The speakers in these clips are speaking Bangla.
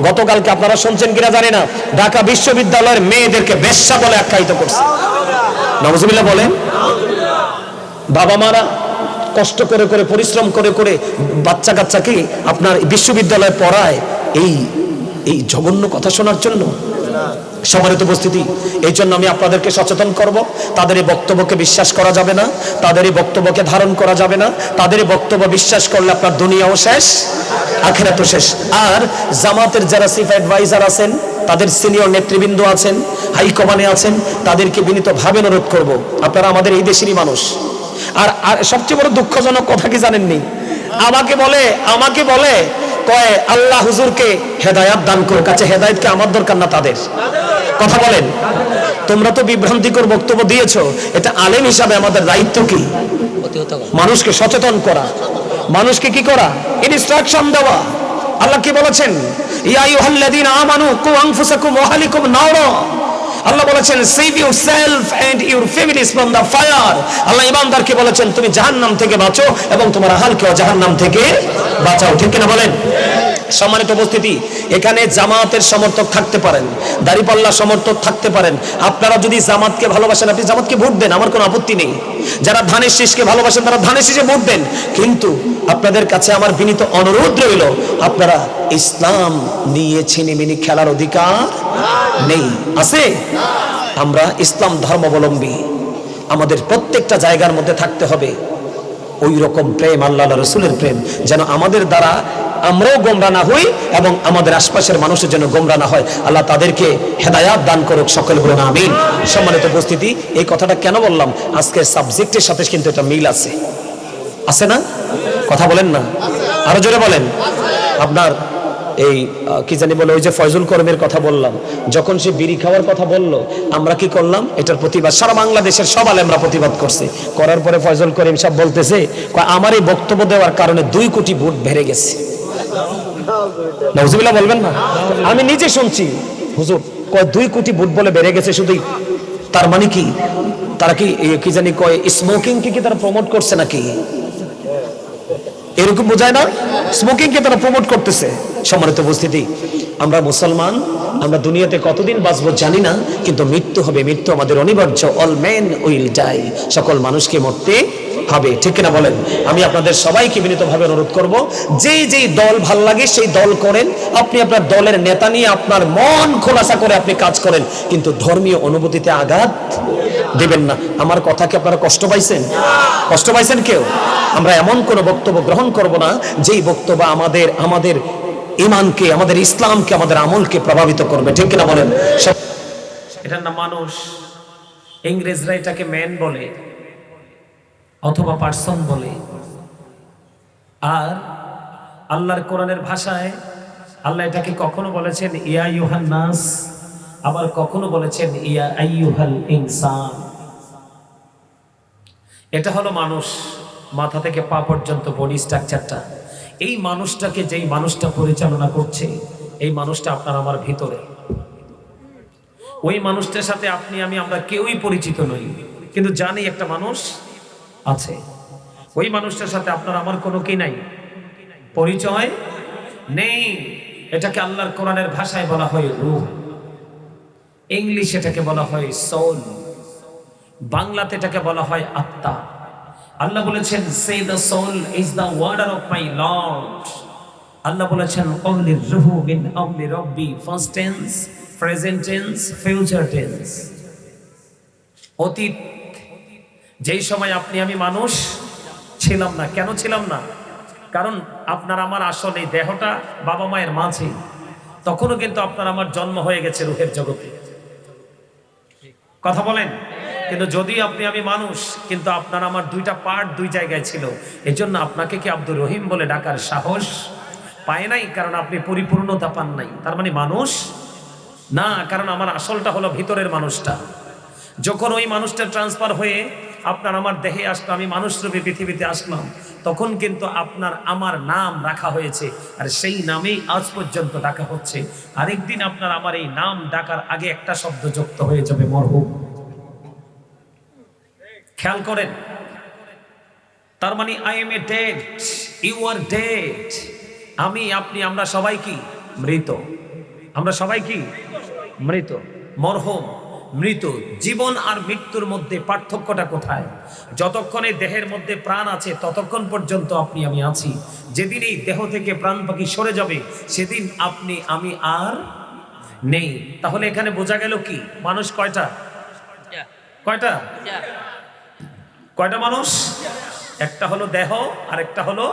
গতকালকে আপনারা শুনছেন কিনা জানি না, ঢাকা বিশ্ববিদ্যালয়ের মেয়েদেরকে বেশ্যা বলে আখ্যায়িত করছে। নাউজুবিল্লাহ বলেন। বাবা মারা কষ্ট করে করে পরিশ্রম করে করে বাচ্চা কাচ্চাকে আপনার বিশ্ববিদ্যালয়ে পড়ায় এই এই জঘন্য কথা শোনার জন্য। সম্মানিত উপস্থিতি, এই জন্য আমি আপনাদেরকে সচেতন করব। তাদের এই বক্তব্যকে বিশ্বাস করা যাবে না, তাদের এই বক্তব্যকে ধারণ করা যাবে না। তাদের এই বক্তব্য বিশ্বাস করলে আপনার দুনিয়াও শেষ, আখিরাতও শেষ। আর জামাতের যারা চিফ অ্যাডভাইজার আছেন, তাদের সিনিয়র নেতৃবৃন্দ আছেন, হাইকমান্ডে আছেন, তাদেরকে বিনীতভাবে অনুরোধ করব, আপনারা আমাদের এই দেশেরই মানুষ। আর সবচেয়ে বড় দুঃখজনক কথা কি জানেননি? আমাকে বলে কয় আল্লাহ হুজুরকে হেদায়াত দান করুক। কাছে হেদায়েতকে আমার দরকার না তাদের। কথা বলেন। তোমরা তো বিভ্রান্তিকর বক্তব্য দিয়েছো, এটা আলেম হিসাবে আমাদের দায়িত্ব কি? মানুষকে সচেতন করা, মানুষকে কি করা? ইনস্ট্রাকশন দেওয়া। আল্লাহ কি বলেছেন? ইয়া আইয়ুহাল্লাযীনা আমানু কু আনফুসাকুম ওয়া আহলিকুম নারা। আল্লাহ বলেছেন save yourself and your families from the fire. Allah ইমানদারকে বলেছেন তুমি জাহান্নাম থেকে বাঁচো এবং তোমার আহলকেও জাহান্নাম থেকে বাঁচাও। ঠিক কিনা বলেন? সম্মানিত উপস্থিতি, এখানে জামাতের সমর্থক থাকতে পারেন, দাড়িপাল্লা সমর্থক থাকতে পারেন। আপনারা যদি জামাতকে ভালোবাসেন, আপনি জামাতকে ভোট দেন, আমার কোনো আপত্তি নেই। যারা ধানের শীষকে ভালোবাসেন, তারা ধানের শীষে ভোট দেন। কিন্তু আপনাদের কাছে আমার বিনীত অনুরোধ রইল, আপনারা ইসলাম নিয়ে ছিনিমিনি খেলার অধিকার নেই। আছে? আমরা ইসলাম ধর্মাবলম্বী, আমাদের প্রত্যেকটা জায়গার মধ্যে থাকতে হবে ওই রকম প্রেম, আল্লাহ রাসূলের প্রেম, যেন আমাদের দ্বারা আমরাও গোমরাহ না হই এবং আমাদের আশপাশের মানুষের জন্য গোমরাহ না হয়। আল্লাহ তাদেরকে হেদায়াত দান করুক, সকলে বলুন আমিন। সম্মানিত উপস্থিতি, এই কথাটা কেন বললাম? আজকের সাবজেক্টের সাথে কিন্তু এটা মিল আছে, আছে না? কথা বলেন না, আরো জোরে বলেন। আপনার এই কি জানি বলে, ওই যে ফয়জুল করিমের কথা বললাম, যখন সে বিড়ি খাওয়ার কথা বলল, আমরা কি করলাম? এটার প্রতিবাদ সারা বাংলাদেশের সব আলেমরা প্রতিবাদ করছে। করার পরে ফয়জুল করিম সব বলতেছে, আমার এই বক্তব্য দেওয়ার কারণে 2 কোটি ভোট বেড়ে গেছে। নাউজুবিল্লাহ বলবেন না? আমি নিজে শুনছি, হুজুর কয় 2 কোটি ভোট বলে বেড়ে গেছে শুধু। তার মানে কি? তারা কি জানি কয় স্মোকিং কি তারা প্রমোট করছে নাকি? এরকম বোঝায় না? স্মোকিং কে তারা প্রমোট করতেছে। সম্মানিত উপস্থিতি, আমরা মুসলমান, আমরা দুনিয়াতে কতদিন বাঁচবো জানি না, কিন্তু মৃত্যু হবে, মৃত্যু আমাদের অনিবার্য। অল মেন উইল ডাই, সকল মানুষকে মরতে হবে। ঠিক কিনা বলেন? আমি আপনাদের সবাইকে বিনীতভাবে অনুরোধ করব, যেই দল ভাল লাগে সেই দল করেন। আপনি আপনার দলের নেতা নিয়ে আপনার মন খোলাসা করে আপনি কাজ করেন, কিন্তু ধর্মীয় অনুভূতিতে আঘাত দিবেন না। আমার কথা কি আপনারা কষ্ট পাইছেন? কষ্ট পাইছেন কেউ? আমরা এমন কোন বক্তব্য গ্রহণ করব না যেই বক্তব্য আমাদের ঈমানকে, আমাদের ইসলামকে, আমাদের আমলকে প্রভাবিত করবে। ঠিক কিনা বলেন? এটার নাম মানুষ। ইংরেজরা এটাকে ম্যান বলে অথবা পার্সন বলে। আর আল্লাহর কোরআনের ভাষায় আল্লাহ এটাকে কখনো বলেছেন ইয়া আইয়ুহান নাস, আবার কখনো বলেছেন ইয়া আইয়ুহাল ইনসান। এটা হলো মানুষ, মাথা থেকে পা পর্যন্ত বডি স্ট্রাকচারটা। এই মানুষটাকে যেই মানুষটা পরিচালনা করছে, এই মানুষটা আপনার আমার ভিতরে। ওই মানুষটার সাথে আপনি আমরা কেউই পরিচিত নই, কিন্তু জানি একটা মানুষ আছে। ওই মানুষটার সাথে আপনার আমার কোনো কি নাই, পরিচয় নেই। এটাকে আল্লাহর কোরআনের ভাষায় বলা হয় রূহ, ইংলিশ এটাকে বলা হয় সোল, বাংলাতে এটাকে বলা হয় আত্মা। আল্লাহ বলেছেন say the soul is the warder of my lord. Allah বলেছেন ক্বালির রূহু মিন আমরি রাব্বি, first tense, present tense, future tense. অতীত যেই সময় আমি মানুষ ছিলাম না। কেন ছিলাম না? কারণ আপনার আমার আসলে এই দেহটা বাবা মায়ের মাঝে, তখনও কিন্তু আপনার আমার জন্ম হয়ে গেছে রূহের জগতে। কথা বলেন? কিন্তু যদি আমি মানুষ, কিন্তু আপনার আমার 2টা পার্ট 2 জায়গায় ছিল। এজন্য আপনাকে কি আব্দুর রহিম বলে ডাকার সাহস পায় নাই, কারণ আপনি পরিপূর্ণতা পান নাই। তার মানে মানুষ না, কারণ আমার আসলটা হলো ভিতরের মানুষটা। যখন ওই মানুষটা ট্রান্সফার হয়ে আপনার আমার দেহে আসলো, আমি মানুষ রূপে পৃথিবীতে আসলাম, তখন কিন্তু আপনার আমার নাম রাখা হয়েছে, আর সেই নামেই আজ পর্যন্ত ডাকা হচ্ছে। আরেকদিন আপনার আমার এই নাম ডাকার আগে একটা শব্দ যুক্ত হয়ে যাবে, মরহুম। খেয়াল করেন, তার মানে I am a dead, you are dead. আমি, আপনি, আমরা সবাই কি মৃত। আমরা সবাই কি মৃত, মরহুম, মৃত। জীবন আর মৃত্যুর মধ্যে পার্থক্যটা কোথায়? যতক্ষণে দেহের মধ্যে প্রাণ আছে ততক্ষণ পর্যন্ত আপনি আমি আছি। যেদিন এই দেহ থেকে প্রাণ পাখি সরে যাবে সেদিন আপনি আমি আর নেই। তাহলে এখানে বোঝা গেল কি, মানুষ কয়টা? কয়টা? কয়টা মানুষ? একটা হলো দেহ আর একটা হলো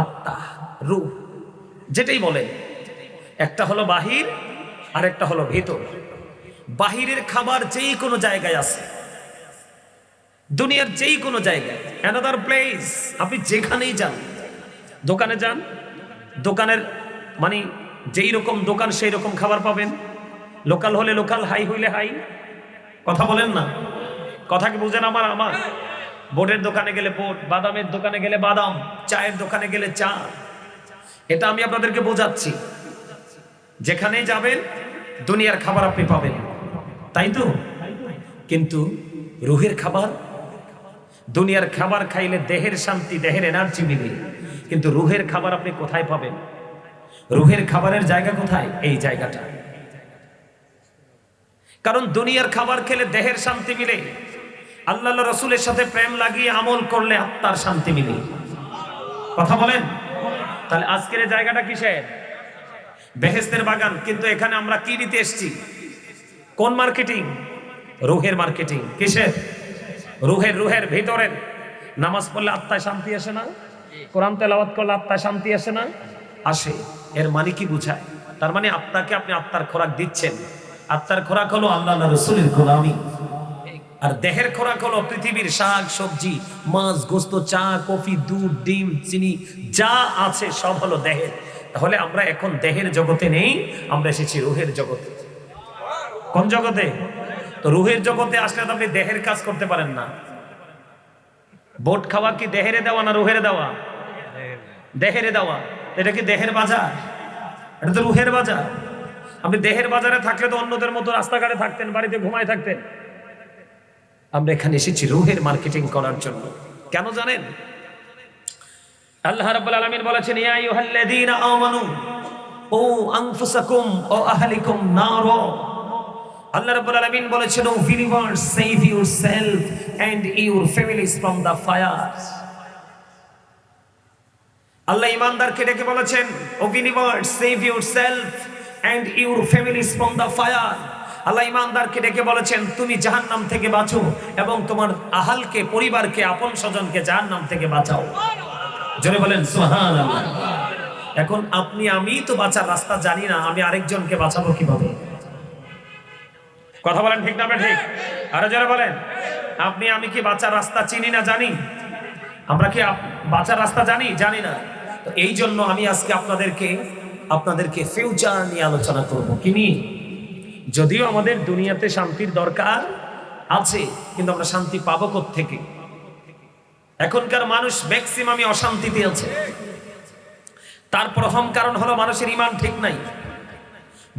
আত্মা, রূহ, যেটাই বলে। একটা হলো বাহির আর একটা হলো ভিতর। বাহিরের খাবার যেই কোনো জায়গায় আছে, দুনিয়ার যেই কোনো জায়গায়, অ্যানাদার প্লেস, আপনি যেখানেই যান, দোকানে যান, দোকানের মানে যেই রকম দোকান সেই রকম খাবার পাবেন। লোকাল হলে লোকাল, হাই হইলে হাই। কথা বলেন না, কথা কি বুঝেন আমার? বোটের দোকানে গেলে বোট, বাদামের দোকানে গেলে বাদাম, চায়ের দোকানে গেলে চা। এটা আমি আপনাদেরকে বোঝাচ্ছি। যেখানেই যাবেন দুনিয়ার খাবার আপনি পাবেন, তাই তো? কিন্তু রুহের খাবার, দুনিয়ার খাবার খাইলে দেহের শান্তি, দেহের এনার্জি মিলে, কিন্তু রুহের খাবার আপনি কোথায় পাবেন? রুহের খাবারের জায়গা কোথায়? এই জায়গাটা। কারণ দুনিয়ার খাবার খেলে দেহের শান্তি মিলে, আল্লাহ রসুলের সাথে প্রেম লাগিয়ে আমল করলে আত্মার শান্তি মিলে। কথা বলেন। তাহলে আজকের এই জায়গাটা কিসের? বেহেশতের বাগান। কিন্তু এখানে আমরা কি নিতে এসেছি? কোন মার্কেটিং? রুহের মার্কেটিং। কিসের? রুহের। রুহের ভিতরের। নামাজ পড়লে আত্মায় শান্তি আসে না? কোরআন তেলাওয়াত করলে আত্মায় শান্তি আসে না? আসে। এর মানে কি বুঝায়? তার মানে আপনাকে আপনি আত্মার খোরাক দিচ্ছেন। আত্মার খোরাক হলো আল্লাহ রাসূলের গোলামি, আর দেহের খোরাক হলো পৃথিবীর শাক সবজি, মাছ, গোস্ত, চা, কফি, দুধ, ডিম, চিনি, যা আছে সব হলো দেহের। তাহলে আমরা এখন দেহের জগতে নেই, আমরা এসেছি রুহের জগতে। কোন জগতে? তো রুহের জগতে আসলে তো আপনি দেহের কাজ করতে পারেন না। বোট খাওয়া কি দেহেরে দেওয়া না রুহের দেওয়া? দেহেরে দেওয়া। এটা কি দেহের বাজার? এটা তো রুহের বাজার। আপনি দেহের বাজারে থাকলে তো অন্যদের মতো রাস্তাঘাটে থাকতেন, বাড়িতে ঘুমায় থাকতেন। আমরা এখানে এসেছি রুহের মার্কেটিং করার জন্য। কেন জানেন? আল্লাহ রাব্বুল আলামিন বলেছেন, ইয়া আইয়ুহাল্লাযীনা আমানু ও আনফুসাকুম ও আহলিকুম নার। আল্লাহ রাব্বুল আলামিন বলেছেন, O believers, save yourself and your families from the fire. Allah ঈমানদারকে ডেকে বলেছেন, O believers, save yourself and your families from the fire. Allah ঈমানদারকে ডেকে বলেছেন, তুমি জাহান্নাম থেকে বাঁচো এবং তোমার আহালকে, পরিবারকে, আপন স্বজনকে জাহান্নাম থেকে বাঁচাও। জোরে বলেন সুবহানাল্লাহ। এখন আপনি আমি তো বাঁচার রাস্তা জানি না, আমি আরেকজনকে বাঁচাবো কিভাবে? কথা বলেন ঠিক না ঠিক? আরো জোরে বলেন। আপনি আমি কি বাঁচার রাস্তা চিনি না? জানি। আমরা কি বাঁচার রাস্তা জানি? জানি না। তো এই জন্য আমি আজকে আপনাদেরকে ফিউচার নিয়ে আলোচনা করব। কি নিয়ে? যদিও আমাদের দুনিয়াতে শান্তির দরকার আছে, কিন্তু আমরা শান্তি পাবো কোত্থেকে? এখনকার মানুষ ম্যাক্সিমামই অশান্তিতে আছে। তার প্রথম কারণ হলো মানুষের ঈমান ঠিক নাই।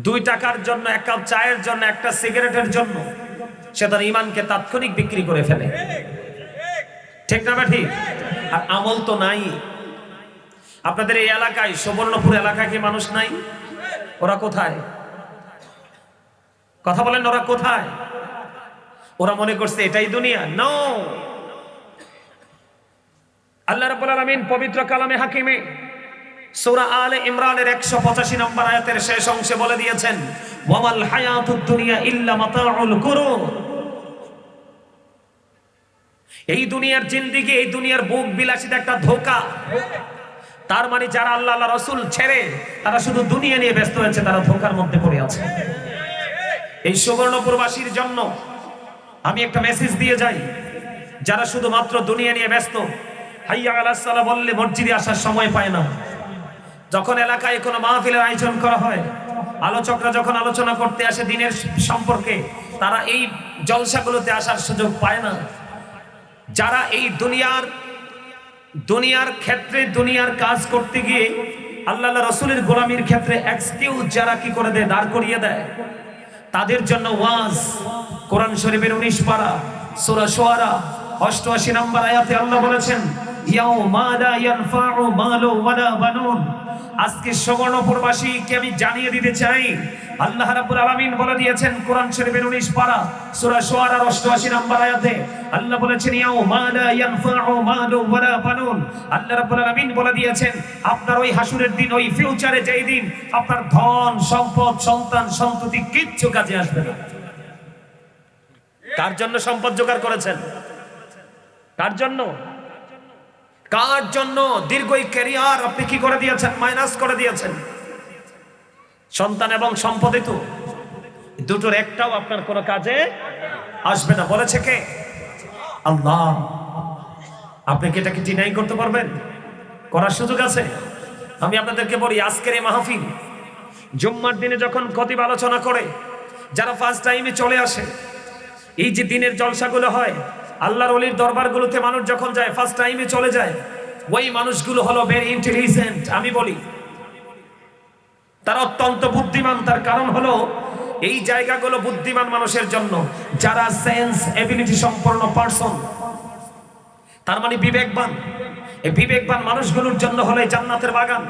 2 টাকার জন্য, 1 কাপ চায়ের জন্য, একটা সিগারেটের জন্য সে তার ঈমানকে তাৎক্ষণিক বিক্রি করে ফেলে। ঠিক না ঠিক? আর আমল তো নাই। আপনাদের এই এলাকায়, সুবর্ণপুর এলাকায় কি মানুষ নাই? ওরা কোথায়? কথা বলেন, ওরা কোথায়? ওরা মনে করছে এটাই দুনিয়া। নো। আল্লাহ রাব্বুল আলামিন পবিত্র কালামে হাকিমে সূরা আলে ইমরানের 185 নম্বর আয়াতের শেষ অংশে বলে দিয়েছেন, ওয়ামাল হায়াতুদ দুনিয়া ইল্লা মাতাউল গুরুর। এই দুনিয়ার জিন্দেগি, এই দুনিয়ার ভোগ বিলাসিতা একটা ধোঁকা। তার মানে যারা আল্লাহ আল্লাহ রাসূল ছেড়ে তারা শুধু দুনিয়া নিয়ে ব্যস্ত হয়েছে, তারা ধোঁকার মধ্যে পড়ে আছে। এই সুবর্ণপুরবাসীর জন্য আমি একটা মেসেজ দিয়ে যাই, যারা শুধুমাত্র দুনিয়া নিয়ে ব্যস্ত, হাইয়া আলাস সালাহ বললে মসজিদে আসার সময় পায় না। যখন এলাকায় কোনো মাহফিলের আয়োজন করা হয়, আলোচকরা যখন আলোচনা করতে আসে দিনের সম্পর্কে, তারা এই জলসাগুলোতে আসার সুযোগ পায় না। যারা এই দুনিয়ার ক্ষেত্রে, দুনিয়ার কাজ করতে গিয়ে আল্লাহ রাসূলের গোলামির ক্ষেত্রে এক্সকিউজ যারা কি করে দেয়, দাঁড় করিয়ে দেয়, তাদের জন্য ওয়াজ। কোরআন শরীফের 19 পারা সূরা শুআরা 88 নম্বর আয়াতে আল্লাহ বলেছেন, ইয়াউমা লা ইয়ানফাউ মালু ওয়ালা বানুন আজকে সুবর্ণপুরবাসীকে আমি জানিয়ে দিতে চাই, আল্লাহ রাব্বুল আলামিন বলে দিয়েছেন কোরআন শরীফের 19 পারা সূরা শুআরার 88 নম্বর আয়াতে আল্লাহ বলেছেন ইয়াউমা লা ইয়ানফাউ মালু ওয়ালা বানুন। আল্লাহ রাব্বুল আলামিন বলে দিয়েছেন আপনার ওই হাসুরের দিন, ওই ফিউচারে যেই দিন আপনার ধন সম্পদ সন্তান সন্ততি কিচ্ছু কাজে আসবে না। কার জন্য সম্পদ জোগাড় করেছেন? কার জন্য? কার জন্য দীর্ঘ ক্যারিয়ার আপনি কি করে দিয়েছেন? মাইনাস করে দিয়েছেন। সন্তান এবং সম্পদে তো দুটোর একটাও আপনার কোনো কাজে আসবে না। বলেছে কে? আল্লাহ। আপনি কি এটাকে ডিনাই করতে পারবেন? করার সুযোগ আছে? আমি আপনাদেরকে বলি, আজকের এই মাহফিল জুম্মার দিনে যখন খতিব আলোচনা করে যারা ফার্স্ট টাইমে চলে আসে, এই যে দিনের জলসাগুলো হয়, আল্লাহর ওলির দরবারগুলোতে মানুষ যখন যায় ফার্স্ট টাইমে চলে যায়, ওই মানুষগুলো হলো ভেরি ইন্টেলিজেন্ট। আমি বলি তারা অত্যন্ত বুদ্ধিমান। তার কারণ হলো এই জায়গাগুলো বুদ্ধিমান মানুষের জন্য, যারা সেন্স এবিলিটি সম্পন্ন পারসন, তার মানে বিবেকবান। এই বিবেকবান মানুষগুলোর জন্য হলো জান্নাতের বাগান।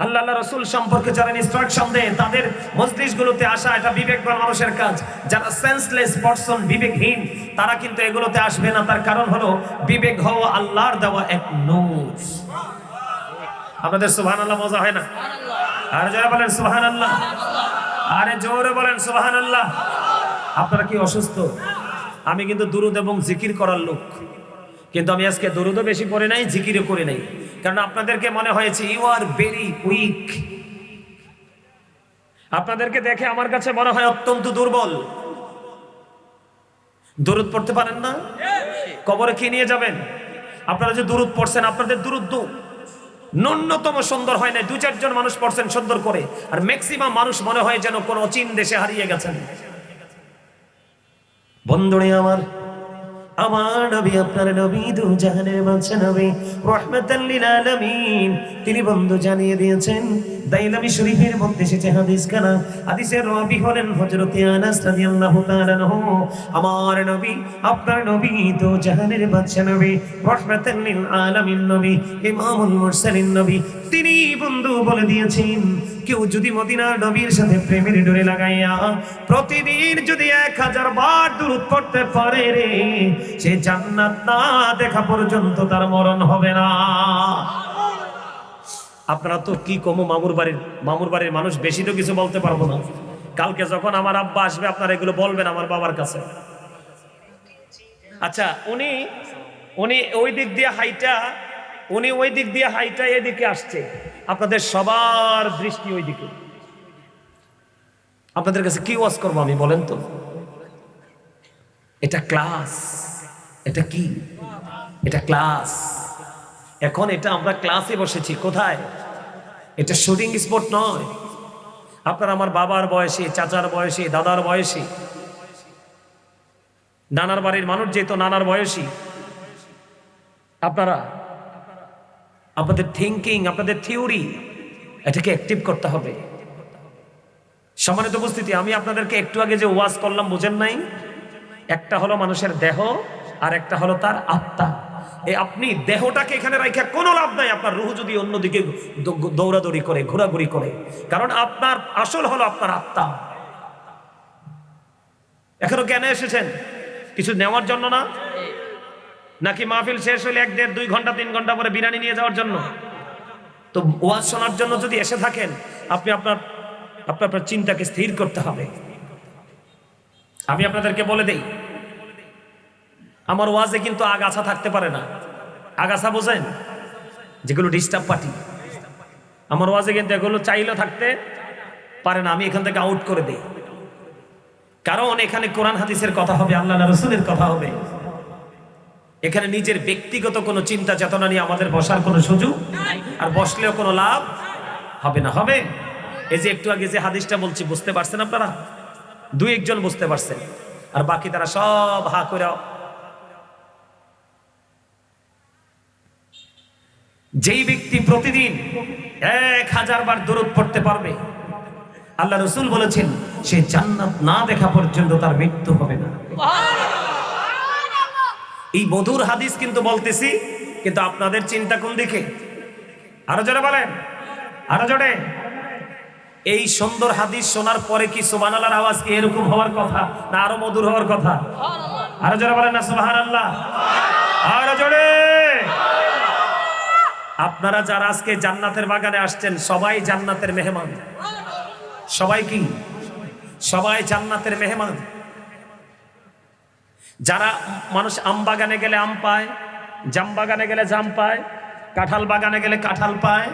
আল্লাহ রাসূল সম্পর্কে যারা ইনস্ট্রাকশন দেয় তাদের মজলিসগুলোতে আসা, এটা বিবেকবান মানুষের কাজ। যারা সেন্সলেস পারসন, বিবেকহীন, তারা কিন্তু এগুলোতে আসবে না। তার কারণ হলো বিবেক হওয়া আল্লাহর দেওয়া এক নূর। আপনাদের সুবহানাল্লাহ মজা হয় না? আর যারা বলেন সুবহানাল্লাহ, আরে জোরে বলেন সুবহানাল্লাহ। আপনারা কি অসুস্থ? আমি কিন্তু দুরূদ এবং জিকির করার লোক, কিন্তু আমি আজকে দুরূদও বেশি পড়ে নাই, জিকিরও করে নাই, কারণ আপনাদেরকে মনে হয়েছে ইউ আর ভেরি উইক। আপনাদেরকে দেখে আমার কাছে মনে হয় অত্যন্ত দুর্বল। দুরূদ পড়তে পারেন না? কবরে কি নিয়ে যাবেন? আপনারা যে দুরূদ পড়ছেন, আপনাদের দুরূদ ন্যূনতম সুন্দর হয় না। 2-4 জন মানুষ পড়ছেন সুন্দর করে, আর ম্যাক্সিমাম মানুষ মনে হয় যেন কোন অচিন দেশে হারিয়ে গেছেন। বন্ধুরে আমার, আমার নবী আপনার নবী, দু জাহানের বাদশা নবী, রাহমাতাল লিল আলামিন, তিনি বন্ধু জানিয়ে দিয়েছেন। দাইলামি শরীফের মধ্যে এসেছে হাদিস কানা, হাদিসের রাবী হলেন হযরত আনাস রাদিয়াল্লাহু তাআলা আনহু। আমার নবী আপনার নবী, দু জাহানের বাদশা নবী, রাহমাতাল লিল আলামিন নবী, ইমামুল মুরসালিন নবী, তিনি বন্ধু বলে দিয়েছেন, কেউ যদি মদিনার নবীর সাথে প্রেমের ডোরে লাগাইয়া প্রতিদিন যদি 1000 বার দুরূদ পড়তে পারে রে, সে জান্নাত না দেখা পর্যন্ত তার মরণ হবে না। আপনারা তো কি কমো মামুর বাড়ির মানুষ, বেশি তো কিছু বলতে পারবো না। কালকে যখন আমার আব্বা আসবে আপনারা এগুলো বলবেন আমার বাবার কাছে। আচ্ছা, উনি ওই দিক দিয়ে হাইটা এদিকে আসছে, আপনাদের সবার দৃষ্টি ওই দিকে। আপনাদের কাছে কি ওয়াজ করবো আমি, বলেন তো? এটা ক্লাস। এটা কি? এটা ক্লাস। এখন এটা আমরা ক্লাসে বসেছি। কোথায়? এটা শুটিং স্পট নয়। আপনারা আমার বাবার বয়সী, চাচার বয়সী, দাদার বয়সী, নানার বাড়ির মানুষ যেহেতু নানার বয়সী, আপনারা আপনাদের থিঙ্কিং, আপনাদের থিওরি, এটাকে অ্যাক্টিভ করতে হবে। সম্মানিত উপস্থিতি, আমি আপনাদেরকে একটু আগে যে ওয়াজ করলাম বুঝেন নাই? একটা হলো মানুষের দেহ, আর একটা হলো তার আত্মা। এই আপনি দেহটাকে এখানে রাখা কোনো লাভ নাই, আপনার রূহ যদি অন্যদিকে দৌড়াদৌড়ি করে, ঘোরাঘুরি করে, কারণ আপনার আসল হলো আপনার আত্মা। এখনো কেন এসেছেন? কিছু নেওয়ার জন্য না? নাকি মাহফিল শেষ হলে 1-1.5-2 ঘন্টা 3 ঘন্টা পরে বিরিয়ানি নিয়ে যাওয়ার জন্য? তো ওয়াজ শোনার জন্য যদি এসে থাকেন, আপনি আপনার চিন্তাকে স্থির করতে হবে। আমি আপনাদেরকে বলে দেই, আমার ওয়াজে কিন্তু আগাছা থাকতে পারে না। আগাছা বোঝেন? যেগুলো ডিস্টার্ব পার্টি, আমার ওয়াজে কিন্তু এগুলো চাইলেও থাকতে পারে না। আমি এখান থেকে আউট করে দেই, কারণ এখানে কোরআন হাদিসের কথা হবে, আল্লাহ রাসূলের কথা হবে। এখানে নিজের ব্যক্তিগত কোনো চিন্তা চেতনা নিয়ে আমাদের বসার কোনো সুযোগ, আর বসলেও কোনো লাভ হবে না। হবে এই যে একটু আগে যে হাদিসটা বলছি, বুঝতে পারছেন আপনারা? 2-1 জন বুঝতে পারছেন, আর বাকি তারা সব হা করে। যেই ব্যক্তি প্রতিদিন 1000 বার দুরূদ পড়তে পারবে, আল্লাহ রাসূল বলেছেন সে জান্নাত না দেখা পর্যন্ত তার মৃত্যু হবে না। এই মধুর হাদিস কিন্তু বলতেছি, কিন্তু আপনাদের চিন্তা কোন দিকে? আরো যারা বলেন আরো জোরে। এই সুন্দর হাদিস শোনার পরে কি সুবহানাল্লাহর আওয়াজ কি এরকম হওয়ার কথা না আরো মধুর হওয়ার কথা? আরো জোরে বলেন না সুবহানাল্লাহ। আরো জোরে। আপনারা যারা আজকে জান্নাতের বাগানে আসছেন সবাই জান্নাতের মেহমান। সবাই কি? সবাই জান্নাতের মেহমান। যারা মানুষ আম বাগানে গেলে আম পায়, জাম বাগানে গেলে জাম পায়, কাঁঠাল বাগানে গেলে কাঁঠাল পায়,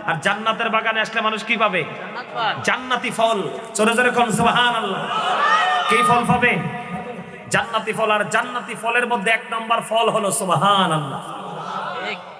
আর জান্নাতের বাগানে আসলে মানুষ কি পাবে? জান্নাতি ফল। জোরে জোরে কোন সুবহানাল্লাহ। কি ফল পাবে? জান্নাতি ফল। আর জান্নাতি ফলের মধ্যে এক নম্বর ফল হলো সুবহানাল্লাহ।